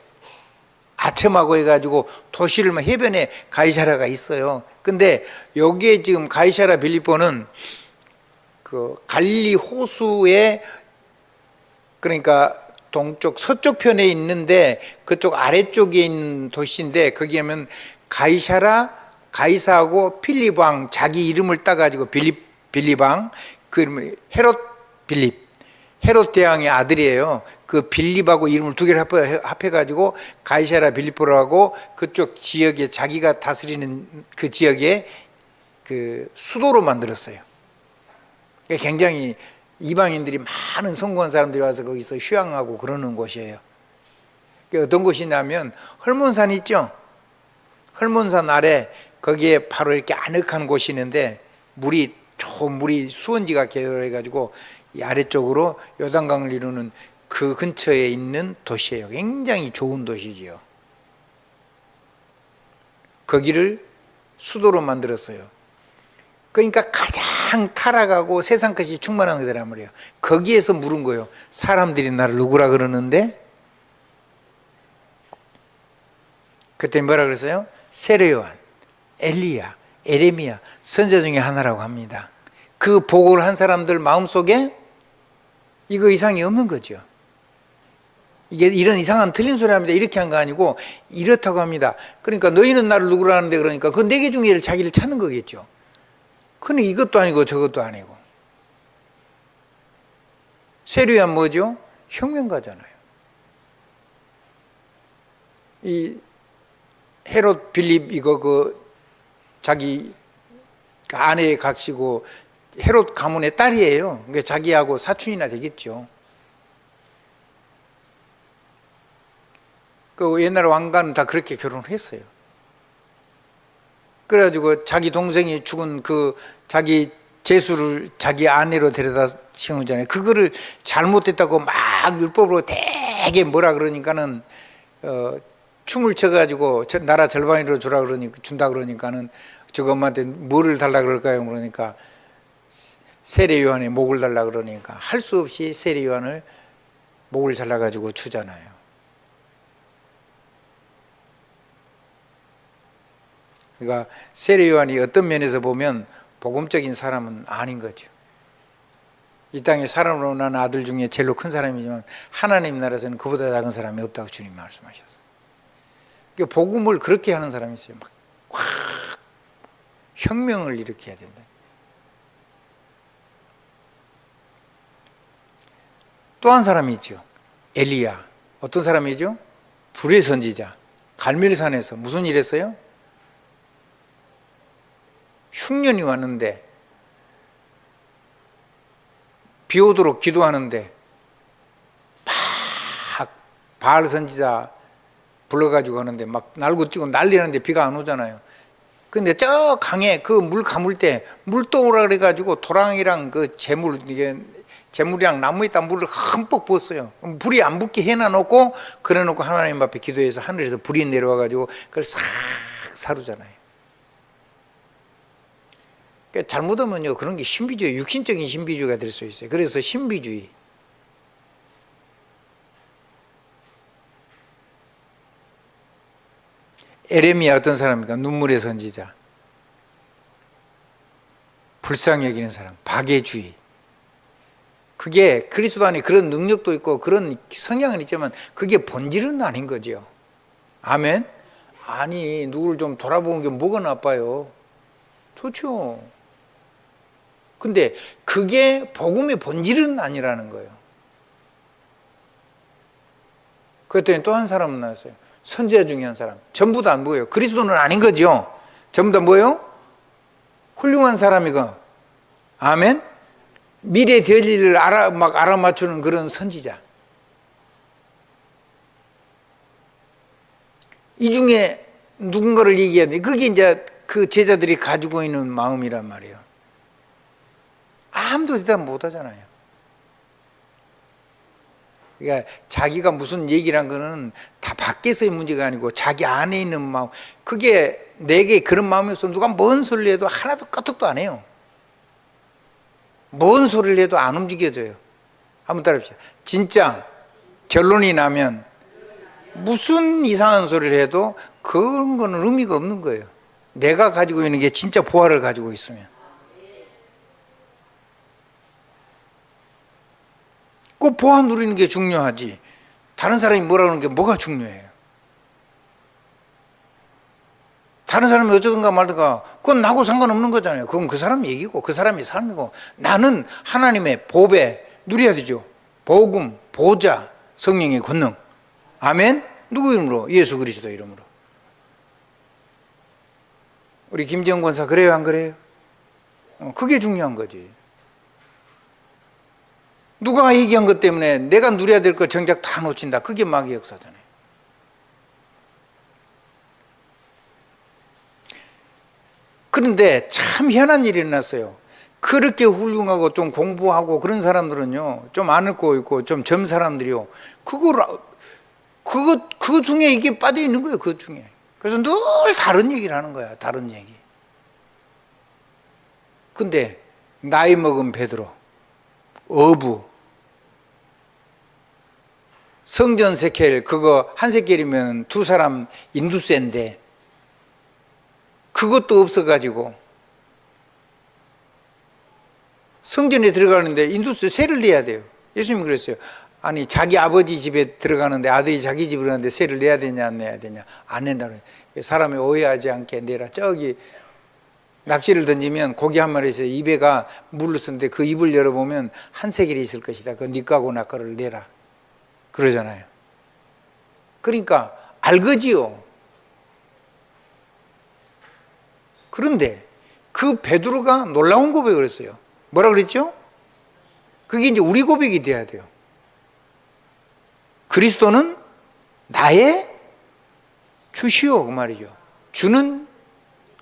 아첨하고 해가지고 도시를 막 해변에 가이사랴가 있어요. 근데 여기에 지금 가이사랴 빌립보는 그 갈릴리 호수의, 그러니까 동쪽 서쪽 편에 있는데 그쪽 아래쪽에 있는 도시인데, 거기 하면 가이사하고 필립 왕 자기 이름을 따가지고 빌립 왕, 그 이름이 헤롯 대왕의 아들이에요. 그 빌립하고 이름을 두 개를 합해가지고 가이사랴 빌립보라고 그쪽 지역에, 자기가 다스리는 그 지역에 그 수도로 만들었어요. 굉장히 이방인들이, 많은 성공한 사람들이 와서 거기서 휴양하고 그러는 곳이에요. 어떤 곳이냐면 헐몬산 있죠? 헐몬산 아래 거기에 바로 이렇게 아늑한 곳이 있는데 물이 수원지가 개열해가지고 이 아래쪽으로 요단강을 이루는 그 근처에 있는 도시예요. 굉장히 좋은 도시지요. 거기를 수도로 만들었어요. 그러니까 가장 타락하고 세상 것이 충만한 데란 말이에요. 거기에서 물은 거예요. 사람들이 나를 누구라 그러는데? 그때 뭐라 그랬어요? 세례요한, 엘리야, 에레미야 선지자 중에 하나라고 합니다. 그 보고를 한 사람들 마음속에 이거 이상이 없는 거죠. 이게 이런 이상한 틀린 소리 합니다. 이렇게 한 거 아니고 이렇다고 합니다. 그러니까 너희는 나를 누구라 하는데, 그러니까 그 네 개 중에 자기를 찾는 거겠죠. 근데 이것도 아니고 저것도 아니고. 세례요한 뭐죠? 혁명가잖아요. 이 헤롯 빌립 이거 자기 아내에 각시고 헤롯 가문의 딸이에요. 그러니까 자기하고 사촌이나 되겠죠. 그 옛날 왕가는 다 그렇게 결혼을 했어요. 그래가지고 자기 동생이 죽은 그 자기 제수를 자기 아내로 데려다 채우잖아요. 그거를 잘못했다고 막 율법으로 되게 뭐라 그러니까는 춤을 춰가지고 나라 절반으로 주라 그러니까 준다 그러니까는 저거 엄마한테 뭐를 달라 그럴까요? 그러니까 세례 요한의 목을 달라 그러니까 할 수 없이 세례 요한을 목을 잘라가지고 주잖아요. 그러니까 세례 요한이 어떤 면에서 보면 복음적인 사람은 아닌 거죠. 이 땅에 사람으로 난 아들 중에 제일 큰 사람이지만 하나님 나라에서는 그보다 작은 사람이 없다고 주님이 말씀하셨어요. 그러니까 복음을 그렇게 하는 사람이 있어요. 막 확 혁명을 일으켜야 된다. 또 한 사람이 있죠. 엘리야. 어떤 사람이죠? 불의 선지자. 갈멜산에서 무슨 일 했어요? 흉년이 왔는데 비 오도록 기도하는데 막 바알 선지자 불러가지고 하는데 막 날고 뛰고 난리나는데 비가 안 오잖아요. 근데 저 강에 그 물 감을 때 물동으로 그래가지고 도랑이랑 그 재물이랑 나무에다 물을 흠뻑 부었어요. 불이 안 붙게 해놔놓고 그래놓고 하나님 앞에 기도해서 하늘에서 불이 내려와가지고 그걸 싹 사루잖아요. 그러니까 잘못하면요 그런 게 신비주의, 육신적인 신비주의가 될 수 있어요. 그래서 신비주의. 에레미야 어떤 사람입니까? 눈물의 선지자. 불쌍히 여기는 사람, 박애주의. 그게 그리스도 안에 그런 능력도 있고 그런 성향은 있지만 그게 본질은 아닌 거죠. 아멘? 아니 누구를 좀 돌아보는 게 뭐가 나빠요? 좋죠. 근데 그게 복음의 본질은 아니라는 거예요. 그랬더니 또 한 사람은 나왔어요. 선지자 중에 한 사람. 전부 다 뭐예요? 그리스도는 아닌 거죠. 전부 다 뭐예요? 훌륭한 사람이고, 아멘? 미래 될 일을 알아맞추는 그런 선지자. 이 중에 누군가를 얘기해야 돼. 그게 이제 그 제자들이 가지고 있는 마음이란 말이에요. 아무도 대답 못 하잖아요. 그러니까 자기가 무슨 얘기를 한 거는 다 밖에서의 문제가 아니고 자기 안에 있는 마음. 그게 내게 그런 마음이 없으면 누가 뭔 소리를 해도 하나도 까딱도 안 해요. 뭔 소리를 해도 안 움직여져요. 한번 따라해보시죠. 진짜 결론이 나면 무슨 이상한 소리를 해도 그런 거는 의미가 없는 거예요. 내가 가지고 있는 게 진짜 보화를 가지고 있으면. 그 보화 누리는 게 중요하지. 다른 사람이 뭐라 그러는 게 뭐가 중요해요. 다른 사람이 어쩌든가 말든가 그건 나하고 상관없는 거잖아요. 그건 그 사람 얘기고 그 사람의 삶이고 나는 하나님의 보배 누려야 되죠. 복음, 보좌, 성령의 권능. 아멘? 누구 이름으로? 예수 그리스도 이름으로. 우리 김지영 권사 그래요 안 그래요? 그게 중요한 거지. 누가 얘기한 것 때문에 내가 누려야 될 거 정작 다 놓친다. 그게 마귀의 역사잖아요. 그런데 참 희한한 일이 일어났어요. 그렇게 훌륭하고 좀 공부하고 그런 사람들은요, 좀 안 읽고 있고 좀 젊은 사람들이요, 그 중에 이게 빠져 있는 거예요, 그 중에. 그래서 늘 다른 얘기를 하는 거야, 다른 얘기. 근데 나이 먹은 베드로, 어부, 성전 세겔, 그거 한 세겔이면 두 사람 인두세인데, 그것도 없어가지고, 성전에 들어가는데 인두세 세를 내야 돼요. 예수님이 그랬어요. 아니, 자기 아버지 집에 들어가는데 아들이 자기 집에 들어가는데 세를 내야 되냐, 안 내야 되냐? 안 낸다는 거예요. 사람이 오해하지 않게 내라. 저기, 낚시를 던지면 고기 한 마리에서 입에가 물을 쓰는데 그 입을 열어보면 한 세겔이 있을 것이다. 그 네 거하고 나 거를 내라. 그러잖아요. 그러니까 알거지요. 그런데 그 베드로가 놀라운 고백을 했어요. 뭐라 그랬죠? 그게 이제 우리 고백이 돼야 돼요. 그리스도는 나의 주시오, 그 말이죠. 주는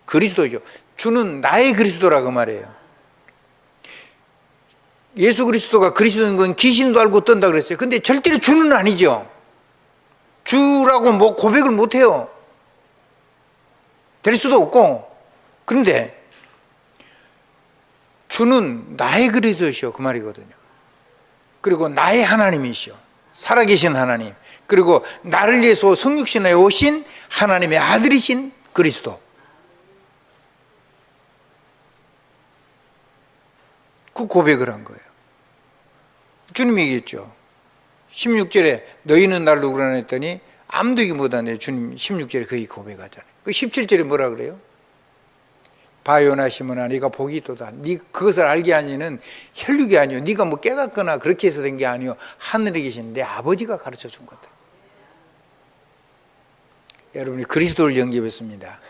그리스도죠. 주는 나의 그리스도라, 그 말이에요. 예수 그리스도가 그리스도인 건 귀신도 알고 떤다 그랬어요. 근데 절대로 주는 아니죠. 주라고 뭐 고백을 못 해요. 될 수도 없고. 그런데 주는 나의 그리스도시오, 그 말이거든요. 그리고 나의 하나님이시오, 살아계신 하나님. 그리고 나를 위해서 성육신에 오신 하나님의 아들이신 그리스도. 그 고백을 한 거예요. 주님이 얘기했죠. 16절에 너희는 날 누구라 했더니 아무도 얘기 못하네. 주님 16절에 거의 고백하잖아요. 그 17절에 뭐라 그래요? 바요나 시몬아, 네가 복이 있도다. 네 그것을 알게 하니는 혈육이 아니요, 네가 뭐 깨닫거나 그렇게 해서 된 게 아니요, 하늘에 계신 내 아버지가 가르쳐 준 거다. 여러분이 그리스도를 영접했습니다.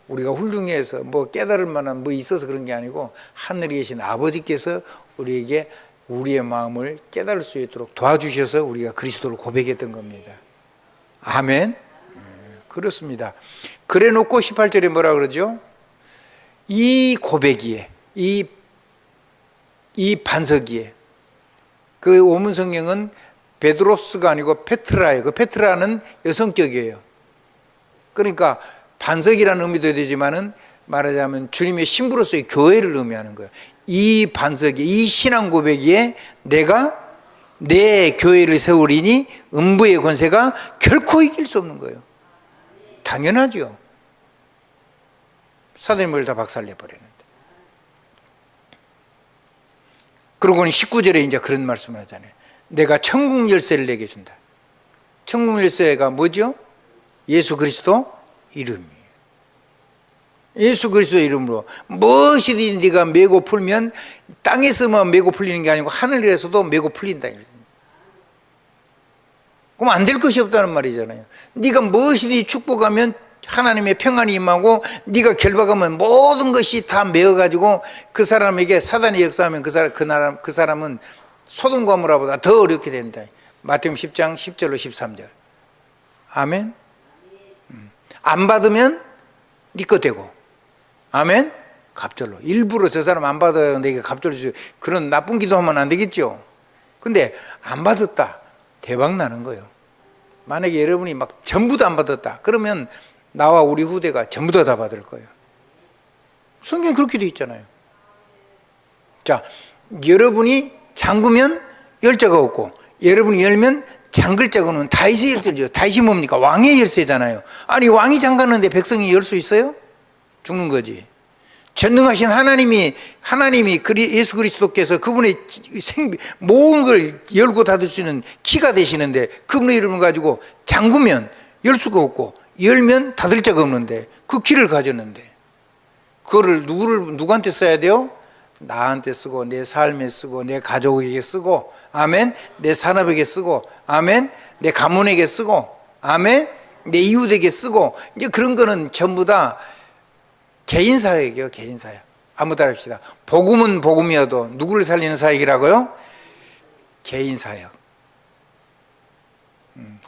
우리가 훌륭해서 뭐 깨달을 만한 뭐 있어서 그런 게 아니고, 하늘에 계신 아버지께서 우리에게 우리의 마음을 깨달을 수 있도록 도와주셔서 우리가 그리스도를 고백했던 겁니다. 아멘. 그렇습니다. 그래 놓고 18절에 뭐라 그러죠? 이 고백이에, 이 반석이에, 그 오문 성경은 베드로스가 아니고 페트라예요. 그 페트라는 여성격이에요. 그러니까 반석이라는 의미도 되지만은 말하자면 주님의 신부로서의 교회를 의미하는 거예요. 이 반석이, 이 신앙 고백이에 내가 내 교회를 세우리니 음부의 권세가 결코 이길 수 없는 거예요. 당연하죠. 사도님을 다 박살내버리는데. 그러고는 19절에 이제 그런 말씀을 하잖아요. 내가 천국 열쇠를 내게 준다. 천국 열쇠가 뭐죠? 예수 그리스도 이름이에요. 예수 그리스도 이름으로 무엇이든 네가 메고 풀면, 땅에서만 메고 풀리는 게 아니고 하늘에서도 메고 풀린다. 그럼 안 될 것이 없다는 말이잖아요. 네가 무엇이든 축복하면 하나님의 평안이 임하고, 네가 결박하면 모든 것이 다 메어가지고 그 사람에게 사단이 역사하면 그 사람은 소돔과 고모라보다 더 어렵게 된다. 마태복음 10장 10절로 13절. 아멘. 안 받으면 네 거 되고, 아멘. 갑절로 일부러 저 사람 안 받아요 내게 갑절로 주고, 그런 나쁜 기도하면 안 되겠죠. 근데 안 받았다, 대박 나는 거예요. 만약에 여러분이 막 전부 다 안 받았다 그러면 나와 우리 후대가 전부 다 받을 거예요. 성경에 그렇게 돼 있잖아요. 자, 여러분이 잠그면 열자가 없고, 여러분이 열면 잠글 자고는 다윗의 열쇠죠. 다윗이 뭡니까? 왕의 열쇠잖아요. 아니, 왕이 잠갔는데 백성이 열 수 있어요? 죽는 거지. 전능하신 하나님이 예수 그리스도께서 그분의 모든 걸 열고 닫을 수 있는 키가 되시는데, 그분의 이름을 가지고 잠그면 열 수가 없고 열면 닫을 자가 없는데 그 키를 가졌는데, 그거를 누구한테 써야 돼요? 나한테 쓰고, 내 삶에 쓰고, 내 가족에게 쓰고, 아멘. 내 산업에게 쓰고, 아멘. 내 가문에게 쓰고, 아멘. 내 이웃에게 쓰고. 이제 그런 거는 전부 다 개인 사역이에요. 개인 사역. 한번 따라합시다. 복음은 복음이어도 누구를 살리는 사역이라고요? 개인 사역.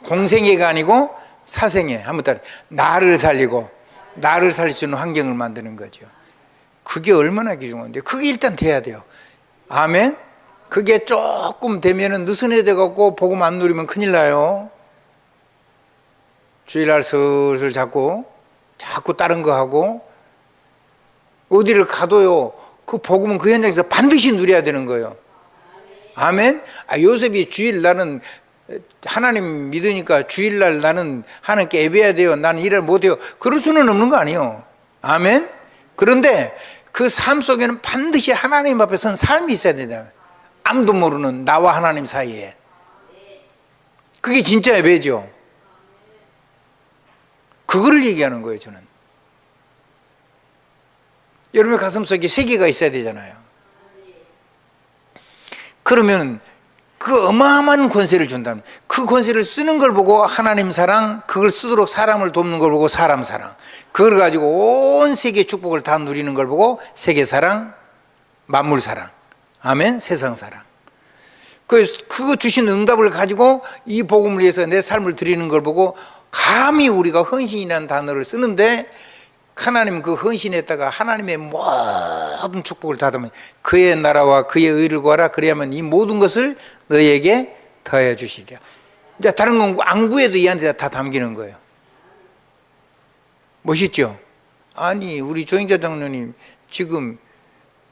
공생애가 아니고 사생애. 한번 따라. 나를 살리고 나를 살릴 수 있는 환경을 만드는 거죠. 그게 얼마나 귀중한데, 그게 일단 돼야 돼요. 아멘. 그게 조금 되면은 느슨해져 갖고 복음 안 누리면 큰일 나요. 주일날 슬슬 자꾸 다른 거 하고, 어디를 가도요, 그 복음은 그 현장에서 반드시 누려야 되는 거예요. 아멘. 요셉이 주일날은 하나님 믿으니까 주일날 나는 하나님께 예배해야 돼요, 나는 일을 못해요, 그럴 수는 없는 거 아니에요. 아멘. 그런데 그 삶 속에는 반드시 하나님 앞에 선 삶이 있어야 된다. 아무도 모르는 나와 하나님 사이에. 그게 진짜 예배죠. 그거를 얘기하는 거예요, 저는. 여러분의 가슴속에 세계가 있어야 되잖아요. 그러면 그 어마어마한 권세를 준다면, 그 권세를 쓰는 걸 보고 하나님 사랑, 그걸 쓰도록 사람을 돕는 걸 보고 사람 사랑, 그걸 가지고 온 세계 축복을 다 누리는 걸 보고 세계 사랑, 만물 사랑, 아멘, 세상 사랑. 그거 주신 응답을 가지고 이 복음을 위해서 내 삶을 드리는 걸 보고 감히 우리가 헌신이라는 단어를 쓰는데, 하나님 그 헌신에다가 하나님의 모든 축복을 다 담은 그의 나라와 그의 의를 구하라, 그래야만 이 모든 것을 너에게 더해 주시리라. 이제 다른 건 안 구해도 이한테 다 담기는 거예요. 멋있죠? 아니, 우리 조영자 장로님 지금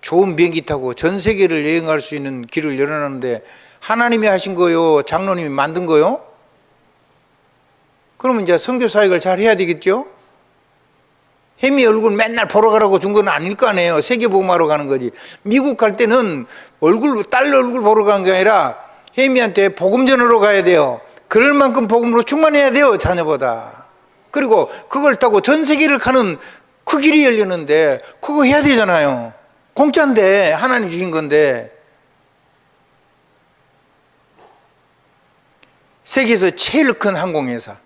좋은 비행기 타고 전 세계를 여행할 수 있는 길을 열어놨는데 하나님이 하신 거요, 장로님이 만든 거요? 그러면 이제 선교 사역을 잘 해야 되겠죠? 혜미 얼굴 맨날 보러 가라고 준 건 아닐 거 아니에요. 세계 복음하러 가는 거지. 미국 갈 때는 딸 얼굴 보러 간 게 아니라 혜미한테 복음 전하러 가야 돼요. 그럴 만큼 복음으로 충만해야 돼요, 자녀보다. 그리고 그걸 타고 전 세계를 가는 그 길이 열리는데 그거 해야 되잖아요. 공짜인데, 하나님 주신 건데. 세계에서 제일 큰 항공회사,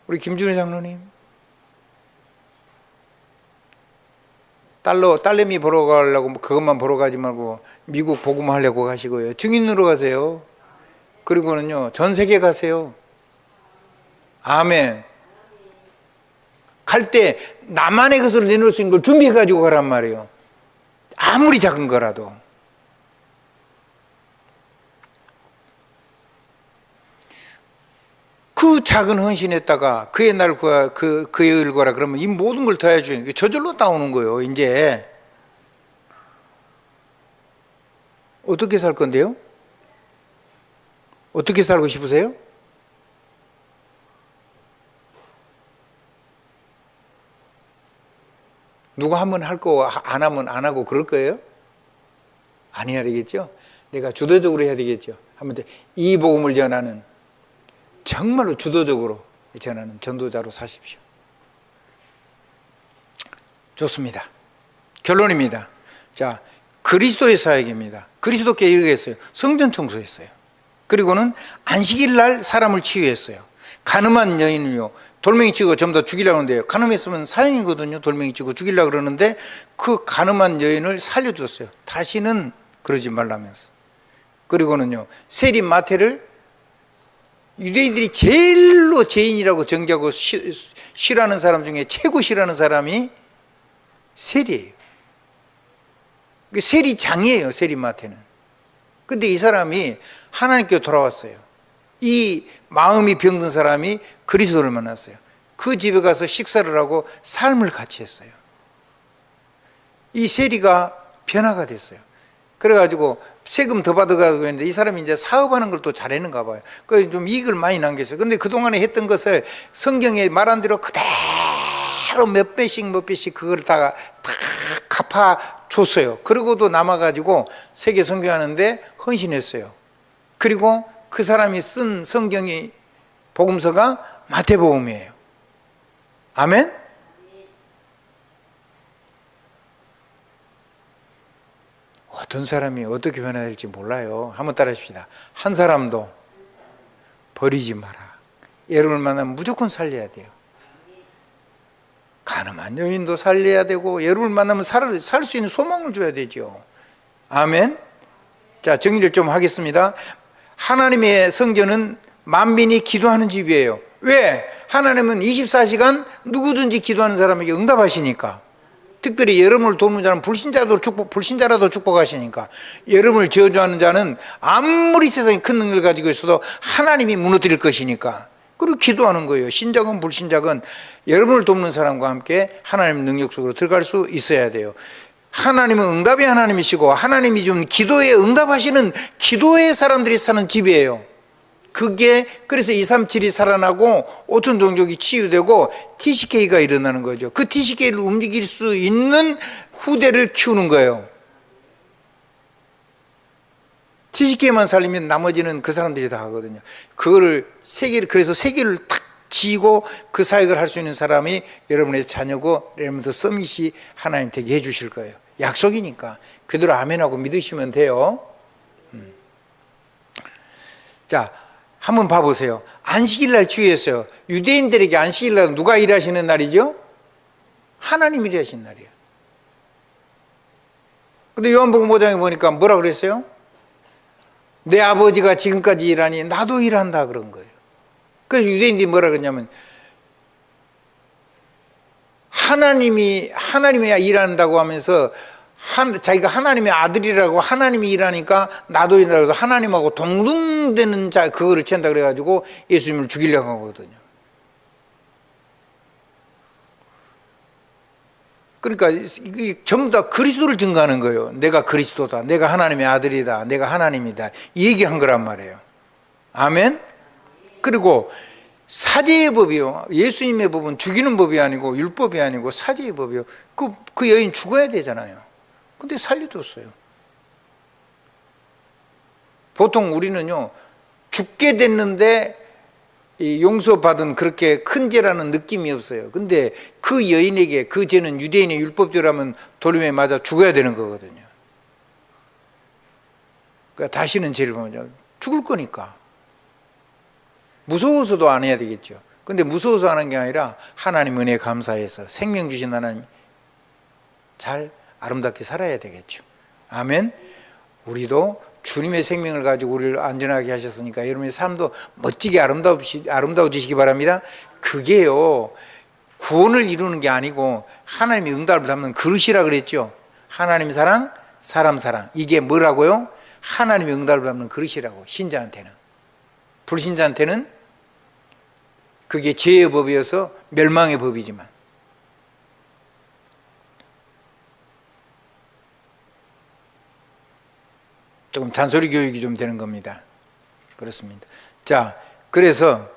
우리 김준희 장로님, 딸내미 보러 가려고 그것만 보러 가지 말고 미국 복음하려고 가시고요, 증인으로 가세요. 그리고는요, 전 세계 가세요. 아멘. 갈 때 나만의 것을 내놓을 수 있는 걸 준비해 가지고 가란 말이에요. 아무리 작은 거라도. 그 작은 헌신에다가 그의 날 구하, 그의 의를 구하라 그러면 이 모든 걸 더해 주는 게 저절로 나오는 거예요. 이제 어떻게 살 건데요? 어떻게 살고 싶으세요? 누가 하면 할 거, 안 하면 안 하고 그럴 거예요? 안 해야 되겠죠? 내가 주도적으로 해야 되겠죠? 하면 이 복음을 전하는, 정말로 주도적으로 전하는 전도자로 사십시오. 좋습니다. 결론입니다. 자, 그리스도의 사역입니다. 그리스도께 이렇게 했어요. 성전 청소했어요. 그리고는 안식일 날 사람을 치유했어요. 가늠한 여인을요, 돌멩이 치고 전부 다 죽이려고 하는데요, 가늠했으면 사형이거든요. 돌멩이 치고 죽이려고 그러는데 그 가늠한 여인을 살려줬어요. 다시는 그러지 말라면서. 그리고는요, 세리 마태를 유대인들이 제일로 죄인이라고 정죄하고 싫어하는 사람 중에 최고 싫어하는 사람이 세리예요. 세리장이에요, 세리 마태는. 근데 이 사람이 하나님께 돌아왔어요. 이 마음이 병든 사람이 그리스도를 만났어요. 그 집에 가서 식사를 하고 삶을 같이 했어요. 이 세리가 변화가 됐어요. 그래가지고 세금 더 받아가고 했는데 이 사람이 이제 사업하는 걸 또 잘했는가 봐요. 그래서 좀 이익을 많이 남겼어요. 근데 그동안에 했던 것을 성경에 말한 대로 그대로 몇 배씩 그걸 다 갚아줬어요. 그러고도 남아가지고 세계 선교하는데 헌신했어요. 그리고 그 사람이 쓴 성경이, 복음서가 마태복음이에요. 아멘? 어떤 사람이 어떻게 변화될지 몰라요. 한번 따라 하십시다. 한 사람도 버리지 마라. 여러분을 만나면 무조건 살려야 돼요. 가늠한 여인도 살려야 되고, 여러분을 만나면 살 수 있는 소망을 줘야 되죠. 아멘? 자, 정리를 좀 하겠습니다. 하나님의 성전은 만민이 기도하는 집이에요. 왜? 하나님은 24시간 누구든지 기도하는 사람에게 응답하시니까. 특별히 여러분을 돕는 자는 불신자라도 축복하시니까. 여러분을 저주하는 자는 아무리 세상에 큰 능력을 가지고 있어도 하나님이 무너뜨릴 것이니까. 그리고 기도하는 거예요. 신자건 불신자건 여러분을 돕는 사람과 함께 하나님의 능력 속으로 들어갈 수 있어야 돼요. 하나님은 응답의 하나님이시고 하나님이 준 기도에 응답하시는 기도의 사람들이 사는 집이에요. 그게 그래서 237이 살아나고 5천 종족이 치유되고 TCK가 일어나는 거죠. 그 TCK를 움직일 수 있는 후대를 키우는 거예요. TCK만 살리면 나머지는 그 사람들이 다 하거든요. 그래서 세계를 탁 지고 그 사역을 할 수 있는 사람이 여러분의 자녀고 여러분도 서밋이 하나님 되게 해 주실 거예요. 약속이니까 그대로 아멘하고 믿으시면 돼요. 자, 한번 봐보세요. 안식일 날 주의했어요. 유대인들에게 안식일 날 누가 일하시는 날이죠? 하나님이 일하시는 날이에요. 근데 요한복음 5장에 보니까 뭐라 그랬어요? 내 아버지가 지금까지 일하니 나도 일한다 그런 거예요. 그래서 유대인들이 뭐라 그러냐면 하나님이 일한다고 하면서 자기가 하나님의 아들이라고 하나님이 일하니까 나도 일한다고 해서 하나님하고 동등되는 자 그거를 취한다 그래가지고 예수님을 죽이려고 하거든요. 그러니까 이게 전부 다 그리스도를 증거하는 거예요. 내가 그리스도다, 내가 하나님의 아들이다, 내가 하나님이다 이 얘기한 거란 말이에요. 아멘. 그리고 사제의 법이요, 예수님의 법은 죽이는 법이 아니고 율법이 아니고 사제의 법이요. 그 여인 죽어야 되잖아요. 근데 살려줬어요. 보통 우리는요 죽게 됐는데 용서받은 그렇게 큰 죄라는 느낌이 없어요. 근데 그 여인에게 그 죄는 유대인의 율법죄라면 돌림에 맞아 죽어야 되는 거거든요. 그러니까 다시는 죄를 보면 죽을 거니까 무서워서도 안 해야 되겠죠. 근데 무서워서 하는 게 아니라 하나님 은혜에 감사해서 생명 주신 하나님 잘 아름답게 살아야 되겠죠. 아멘. 우리도 주님의 생명을 가지고 우리를 안전하게 하셨으니까 여러분의 삶도 멋지게 아름다워지시기 바랍니다. 그게요 구원을 이루는 게 아니고 하나님의 응답을 담는 그릇이라 그랬죠. 하나님 사랑, 사람 사랑, 이게 뭐라고요? 하나님의 응답을 담는 그릇이라고. 신자한테는. 불신자한테는 그게 죄의 법이어서 멸망의 법이지만 조금 잔소리 교육이 좀 되는 겁니다. 그렇습니다. 자, 그래서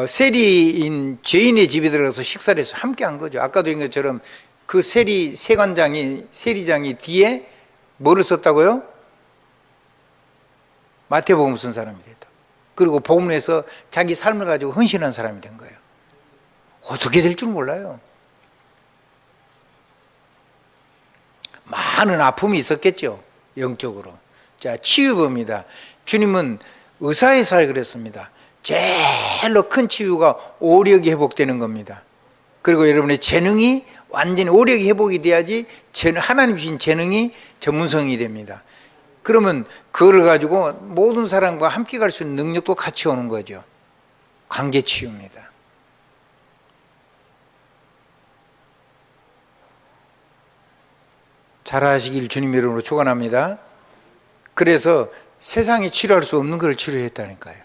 세리인 죄인의 집에 들어가서 식사를 해서 함께 한 거죠. 아까도 한 것처럼 그 세리장이 뒤에 뭐를 썼다고요? 마태복음 쓴 사람이 됐다. 그리고 복음에서 자기 삶을 가지고 헌신한 사람이 된 거예요. 어떻게 될 줄 몰라요. 많은 아픔이 있었겠죠. 영적으로. 자, 치유법입니다. 주님은 의사의 사역을 했습니다. 제일로 큰 치유가 오력이 회복되는 겁니다. 그리고 여러분의 재능이 완전히 오력이 회복이 돼야지 하나님 주신 재능이 전문성이 됩니다. 그러면 그걸 가지고 모든 사람과 함께 갈 수 있는 능력도 같이 오는 거죠. 관계 치유입니다. 잘하시길 주님 이름으로 축원합니다. 그래서 세상이 치료할 수 없는 걸 치료했다니까요.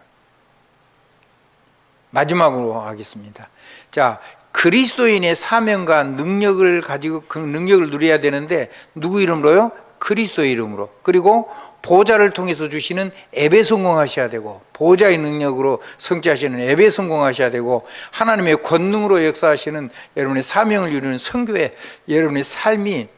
마지막으로 하겠습니다. 자, 그리스도인의 사명과 능력을 가지고 그 능력을 누려야 되는데 누구 이름으로요? 그리스도의 이름으로. 그리고 보좌를 통해서 주시는 예배 성공하셔야 되고, 보좌의 능력으로 성취하시는 예배 성공하셔야 되고, 하나님의 권능으로 역사하시는 여러분의 사명을 이루는 선교회, 여러분의 삶이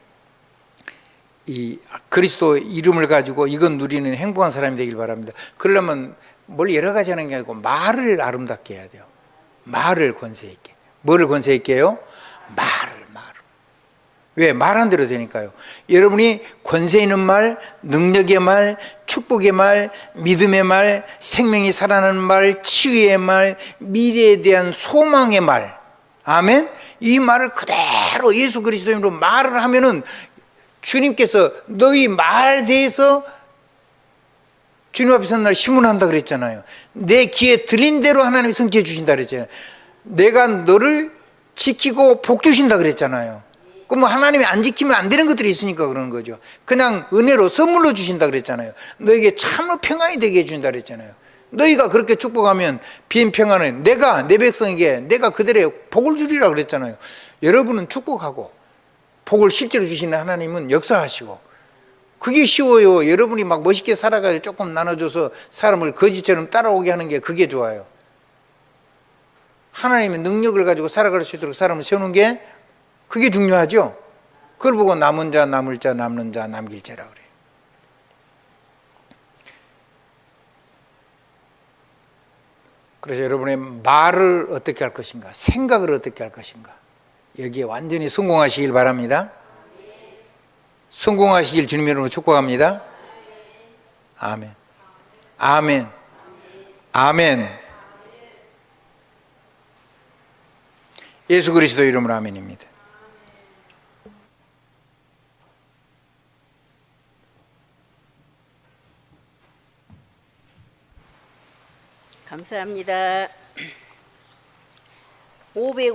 이 그리스도 이름을 가지고 이건 누리는 행복한 사람이 되길 바랍니다. 그러려면 뭘 여러 가지 하는 게 아니고 말을 아름답게 해야 돼요. 말을 권세 있게. 뭐를 권세 있게 해요? 말을. 왜? 말한 대로 되니까요. 여러분이 권세 있는 말, 능력의 말, 축복의 말, 믿음의 말, 생명이 살아나는 말, 치유의 말, 미래에 대한 소망의 말. 아멘? 이 말을 그대로 예수 그리스도의 이름으로 말을 하면은 주님께서 너희 말에 대해서 주님 앞에 선 날 심문한다 그랬잖아요. 내 귀에 들린 대로 하나님이 성취해 주신다 그랬잖아요. 내가 너를 지키고 복 주신다 그랬잖아요. 그럼 뭐 하나님이 안 지키면 안 되는 것들이 있으니까 그러는 거죠. 그냥 은혜로 선물로 주신다 그랬잖아요. 너에게 참으로 평안이 되게 해준다 그랬잖아요. 너희가 그렇게 축복하면 빈 평안은 내가 내 백성에게 내가 그들의 복을 주리라 그랬잖아요. 여러분은 축복하고 복을 실제로 주시는 하나님은 역사하시고 그게 쉬워요. 여러분이 막 멋있게 살아가지고 조금 나눠줘서 사람을 거지처럼 따라오게 하는 게 그게 좋아요. 하나님의 능력을 가지고 살아갈 수 있도록 사람을 세우는 게 그게 중요하죠. 그걸 보고 남은 자, 남을 자, 남는 자, 남길 자라 그래요. 그래서 여러분의 말을 어떻게 할 것인가, 생각을 어떻게 할 것인가, 여기에 완전히 성공하시길 바랍니다. 성공하시길 주님 이름으로 축복합니다. 아멘. 아멘. 아멘. 예수 그리스도 이름으로 아멘입니다. 감사합니다. 505장